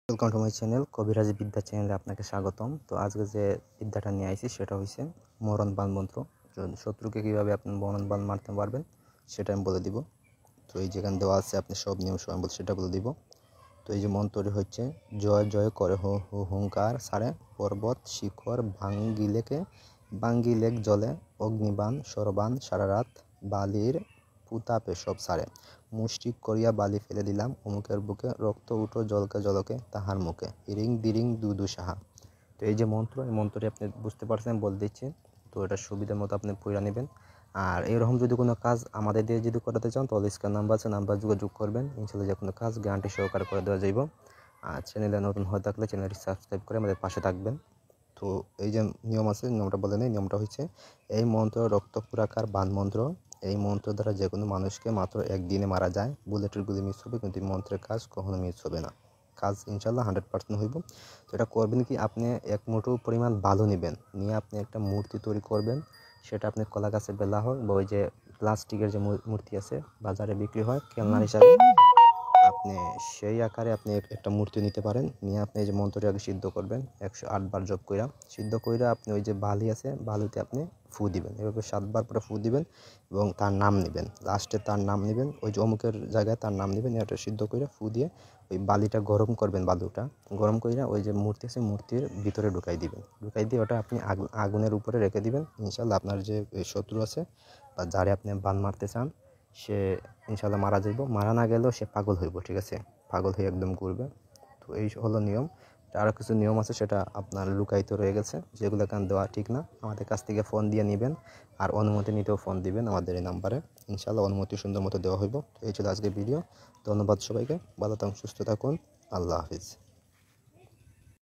Welcome to my channel কবিরাজি বিদ্যা চ্যানেলে আপনাকে স্বাগতম। তো আজকে যে বিদ্যাটা নিয়ে আইছি সেটা হচ্ছে মরণ বান মন্ত্র। শত্রুকে কীভাবে আপনি মরণ বান মারতে পারবেন সেটা আমি বলে দিব। তো এই যেখানে দেওয়া আছে আপনি সব নিয়ম সময় বল সেটা বলে দিব। তো এই যে মন্ত্রটি হচ্ছে জয় জয় করে হো হো হুঙ্কার সারে পর্বত শিখর বাঙ্গিলেক জলে অগ্নিবাণ সরবান সারা রাত বালির পুতাপে সব সারে মুষ্টিক করিয়া বালি ফেলে দিলাম অমুকের বুকে রক্ত উঠো জলকে জলকে তাহার মুখে ইরিং বিরিং দুদু সাহা। তো এই যে মন্ত্র, এই মন্ত্রটি আপনি বুঝতে পারছেন বলে দিচ্ছি। তো এটা সুবিধার মতো আপনি পড়ে নেবেন। আর এরকম যদি কোনো কাজ আমাদের দিয়ে যদি করাতে চান তাহলে স্ক্যান নাম্বার আছে, নাম্বার যোগাযোগ করবেন। ইনশাল্লাহ যে কোনো কাজ গ্যারান্টি সহকারে করে দেওয়া যাইব। আর চ্যানেলে নতুন হয়ে থাকলে চ্যানেলটি সাবস্ক্রাইব করে আমাদের পাশে থাকবেন। তো এই যে নিয়ম আছে নিয়মটা বলে নেই। নিয়মটা হচ্ছে এই মন্ত্র রক্তপুরাকার বান মন্ত্র। এই মন্ত্র দ্বারা যে কোনো মানুষকে মাত্র একদিনে মারা যায়। বুলেটের গুলি মিস হবে কিন্তু এই মন্ত্রের কাজ কখনো মিস হবে না। কাজ ইনশাল্লাহ 100% হইব। তো এটা করবেন কি, আপনি এক মুঠো পরিমাণ বালু নেবেন, নিয়ে আপনি একটা মূর্তি তৈরি করবেন। সেটা আপনি কলা গাছের বেলা হোক বা ওই যে প্লাস্টিকের যে মূর্তি আছে বাজারে বিক্রি হয় খেলনা হিসাবে, আপনি সেই আকারে আপনি একটা মূর্তি নিতে পারেন। নিয়ে আপনি এই যে মন্ত্রটি আগে সিদ্ধ করবেন 108 বার জপ কইরা। সিদ্ধ কইরা আপনি ওই যে বালি আছে বালুতে আপনি ফু দিবেন, এভাবে 7 বার পরে ফু দিবেন এবং তার নাম নেবেন। লাস্টে তার নাম নেবেন, ওই যে অমুকের জায়গায় তার নাম নেবেন। এটা সিদ্ধ কইরা ফু দিয়ে ওই বালিটা গরম করবেন, বালুটা গরম কইরা ওই যে মূর্তি আছে মূর্তির ভিতরে ঢুকাই দিবেন। ঢুকাই দিয়ে ওটা আপনি আগুনের উপরে রেখে দিবেন। ইনশাল্লাহ আপনার যে শত্রু আছে বা যারে আপনি বান মারতে চান সে ইনশাল্লাহ মারা যাইব। মারা না গেলেও সে পাগল হইব, ঠিক আছে? পাগল হয়ে একদম ঘুরবে। তো এই হলো নিয়ম। আরও কিছু নিয়ম আছে সেটা আপনার লুকায়িত রয়ে গেছে, যেগুলো কান দেওয়া ঠিক না। আমাদের কাছ থেকে ফোন দিয়ে নেবেন, আর অনুমতি নিতেও ফোন দিবেন আমাদের এই নাম্বারে। ইনশাল্লাহ অনুমতি সুন্দর মতো দেওয়া হইব। তো এই ছিল আজকের ভিডিও। ধন্যবাদ সবাইকে। ভালো থাকুন, সুস্থ থাকুন। আল্লাহ হাফিজ।